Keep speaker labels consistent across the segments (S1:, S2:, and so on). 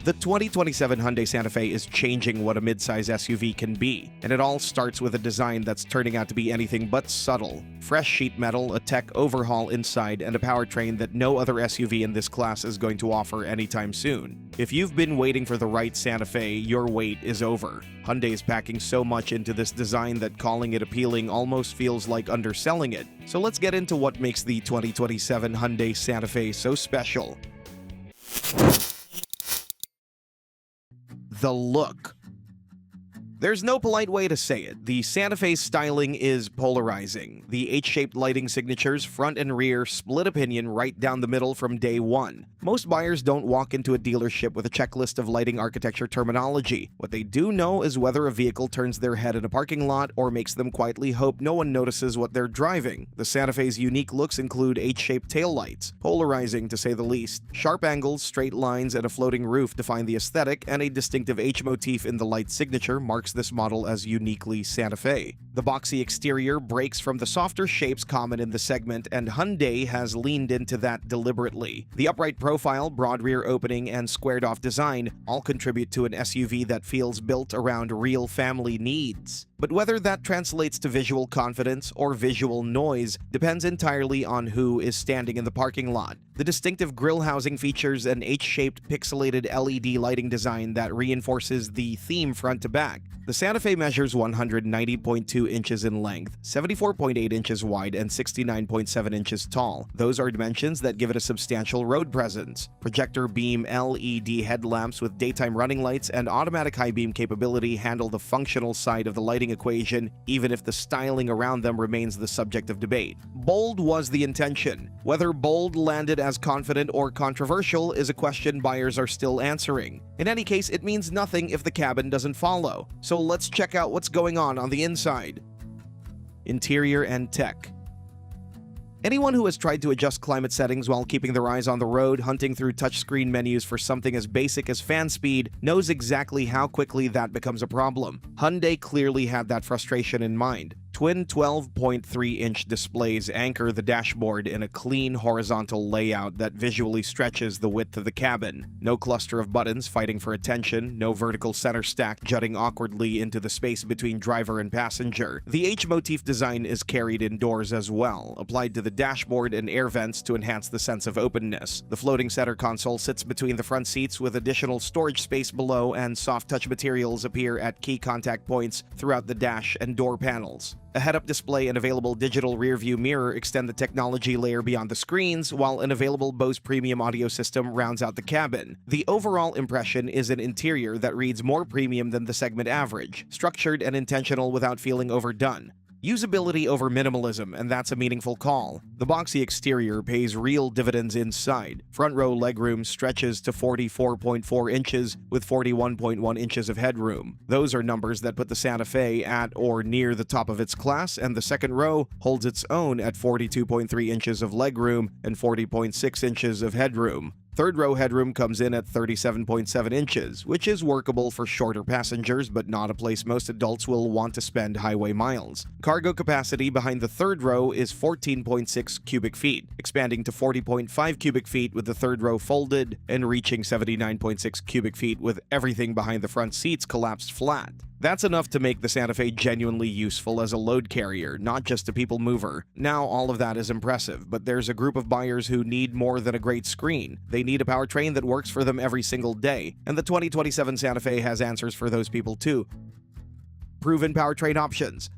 S1: The 2027 Hyundai Santa Fe is changing what a midsize SUV can be, and it all starts with a design that's turning out to be anything but subtle. Fresh sheet metal, a tech overhaul inside, and a powertrain that no other SUV in this class is going to offer anytime soon. If you've been waiting for the right Santa Fe, your wait is over. Hyundai is packing so much into this design that calling it appealing almost feels like underselling it. So let's get into what makes the 2027 Hyundai Santa Fe so special. The look. There's no polite way to say it. The Santa Fe's styling is polarizing. The H-shaped lighting signatures, front and rear, split opinion right down the middle from day one. Most buyers don't walk into a dealership with a checklist of lighting architecture terminology. What they do know is whether a vehicle turns their head in a parking lot or makes them quietly hope no one notices what they're driving. The Santa Fe's unique looks include H-shaped taillights, polarizing to say the least. Sharp angles, straight lines, and a floating roof define the aesthetic, and a distinctive H motif in the light signature marks this model as uniquely Santa Fe. The boxy exterior breaks from the softer shapes common in the segment, and Hyundai has leaned into that deliberately. The upright profile, broad rear opening, and squared-off design all contribute to an SUV that feels built around real family needs. But whether that translates to visual confidence or visual noise depends entirely on who is standing in the parking lot. The distinctive grille housing features an H-shaped pixelated LED lighting design that reinforces the theme front to back. The Santa Fe measures 190.2 inches in length, 74.8 inches wide, and 69.7 inches tall. Those are dimensions that give it a substantial road presence. Projector beam LED headlamps with daytime running lights and automatic high beam capability handle the functional side of the lighting equation, even if the styling around them remains the subject of debate. Bold was the intention. Whether bold landed as confident or controversial is a question buyers are still answering. In any case, it means nothing if the cabin doesn't follow. So let's check out what's going on the inside. Interior and tech. Anyone who has tried to adjust climate settings while keeping their eyes on the road, hunting through touchscreen menus for something as basic as fan speed, knows exactly how quickly that becomes a problem. Hyundai clearly had that frustration in mind. Twin 12.3-inch displays anchor the dashboard in a clean horizontal layout that visually stretches the width of the cabin. No cluster of buttons fighting for attention, no vertical center stack jutting awkwardly into the space between driver and passenger. The H-motif design is carried indoors as well, applied to the dashboard and air vents to enhance the sense of openness. The floating center console sits between the front seats with additional storage space below, and soft touch materials appear at key contact points throughout the dash and door panels. A head-up display and available digital rear-view mirror extend the technology layer beyond the screens, while an available Bose premium audio system rounds out the cabin. The overall impression is an interior that reads more premium than the segment average, structured and intentional without feeling overdone. Usability over minimalism, and that's a meaningful call. The boxy exterior pays real dividends inside. Front row legroom stretches to 44.4 inches with 41.1 inches of headroom. Those are numbers that put the Santa Fe at or near the top of its class, and the second row holds its own at 42.3 inches of legroom and 40.6 inches of headroom. Third row headroom comes in at 37.7 inches, which is workable for shorter passengers, but not a place most adults will want to spend highway miles. Cargo capacity behind the third row is 14.6 cubic feet, expanding to 40.5 cubic feet with the third row folded, and reaching 79.6 cubic feet with everything behind the front seats collapsed flat. That's enough to make the Santa Fe genuinely useful as a load carrier, not just a people mover. Now, all of that is impressive, but there's a group of buyers who need more than a great screen. They need a powertrain that works for them every single day, and the 2027 Santa Fe has answers for those people too. Proven powertrain options.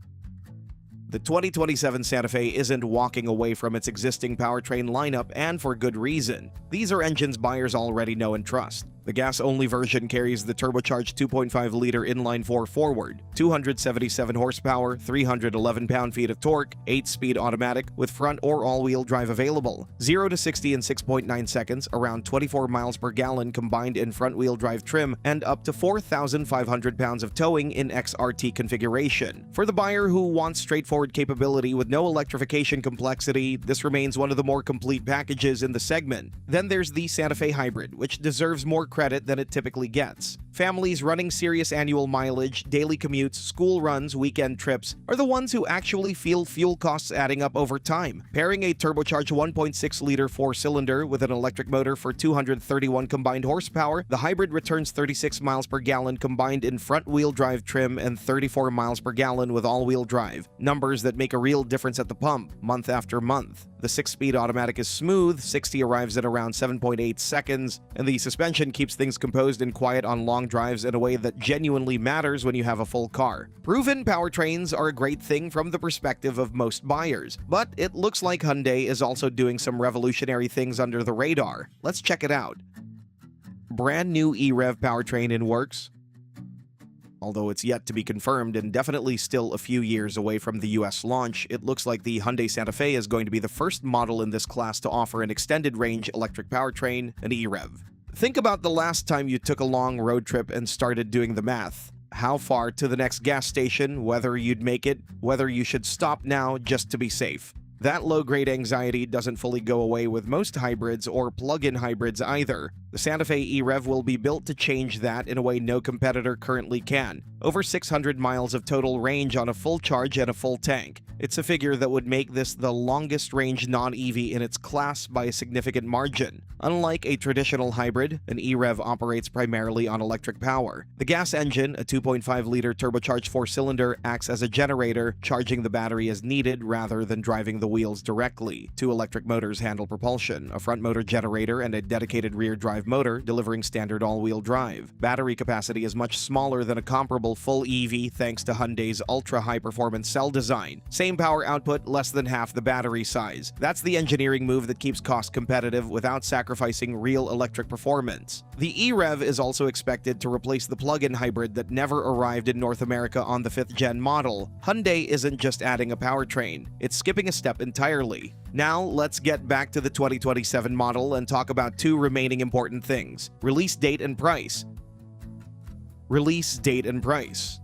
S1: The 2027 Santa Fe isn't walking away from its existing powertrain lineup, and for good reason. These are engines buyers already know and trust. The gas-only version carries the turbocharged 2.5-liter inline-4 forward, 277 horsepower, 311 pound-feet of torque, 8-speed automatic with front or all-wheel drive available. 0 to 60 in 6.9 seconds, around 24 miles per gallon combined in front-wheel drive trim, and up to 4,500 pounds of towing in XRT configuration. For the buyer who wants straightforward capability with no electrification complexity, this remains one of the more complete packages in the segment. Then there's the Santa Fe Hybrid, which deserves more credit than it typically gets. Families running serious annual mileage, daily commutes, school runs, weekend trips are the ones who actually feel fuel costs adding up over time. Pairing a turbocharged 1.6-liter four-cylinder with an electric motor for 231 combined horsepower, the hybrid returns 36 miles per gallon combined in front-wheel drive trim and 34 miles per gallon with all-wheel drive, numbers that make a real difference at the pump, month after month. The 6-speed automatic is smooth, 60 arrives at around 7.8 seconds, and the suspension keeps things composed and quiet on long drives in a way that genuinely matters when you have a full car. Proven powertrains are a great thing from the perspective of most buyers, but it looks like Hyundai is also doing some revolutionary things under the radar. Let's check it out. Brand new e-Rev powertrain in works. Although it's yet to be confirmed and definitely still a few years away from the US launch, it looks like the Hyundai Santa Fe is going to be the first model in this class to offer an extended range electric powertrain, an e-Rev. Think about the last time you took a long road trip and started doing the math. How far to the next gas station, whether you'd make it, whether you should stop now just to be safe. That low-grade anxiety doesn't fully go away with most hybrids or plug-in hybrids either. The Santa Fe e-Rev will be built to change that in a way no competitor currently can. Over 600 miles of total range on a full charge and a full tank. It's a figure that would make this the longest-range non-EV in its class by a significant margin. Unlike a traditional hybrid, an e-Rev operates primarily on electric power. The gas engine, a 2.5-liter turbocharged four-cylinder, acts as a generator, charging the battery as needed rather than driving the wheels directly. Two electric motors handle propulsion, a front motor generator and a dedicated rear drive motor delivering standard all-wheel drive. Battery capacity is much smaller than a comparable full EV thanks to Hyundai's ultra-high-performance cell design. Same power output, less than half the battery size. That's the engineering move that keeps cost competitive without sacrificing real electric performance. The e-Rev is also expected to replace the plug-in hybrid that never arrived in North America on the 5th-gen model. Hyundai isn't just adding a powertrain, it's skipping a step entirely. Now, let's get back to the 2027 model and talk about two remaining important things: release date and price. Release date and price.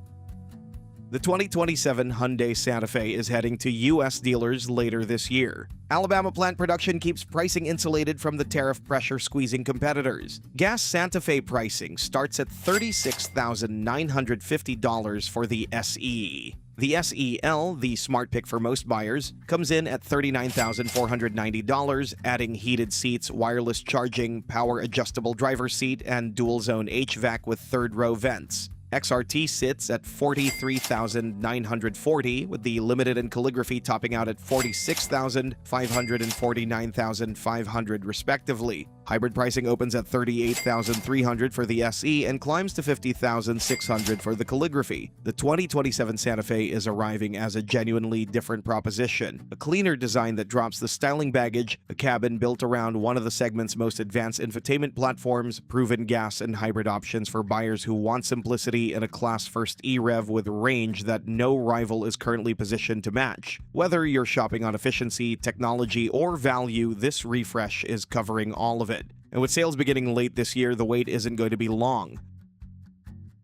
S1: The 2027 Hyundai Santa Fe is heading to U.S. dealers later this year. Alabama plant production keeps pricing insulated from the tariff pressure squeezing competitors. Gas Santa Fe pricing starts at $36,950 for the SE. The SEL, the smart pick for most buyers, comes in at $39,490, adding heated seats, wireless charging, power adjustable driver's seat, and dual-zone HVAC with third-row vents. XRT sits at $43,940, with the limited and calligraphy topping out at $46,500 and $49,500 respectively. Hybrid pricing opens at $38,300 for the SE and climbs to $50,600 for the calligraphy. The 2027 Santa Fe is arriving as a genuinely different proposition. A cleaner design that drops the styling baggage, a cabin built around one of the segment's most advanced infotainment platforms, proven gas and hybrid options for buyers who want simplicity, and a class-first e-Rev with range that no rival is currently positioned to match. Whether you're shopping on efficiency, technology, or value, this refresh is covering all of it. And with sales beginning late this year, the wait isn't going to be long.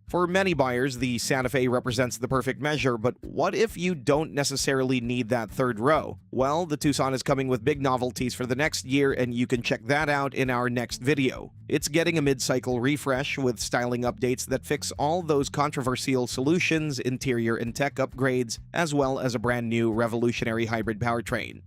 S1: For many buyers, the Santa Fe represents the perfect measure, but what if you don't necessarily need that third row? Well, the Tucson is coming with big novelties for the next year, and you can check that out in our next video. It's getting a mid-cycle refresh with styling updates that fix all those controversial solutions, interior and tech upgrades, as well as a brand new revolutionary hybrid powertrain.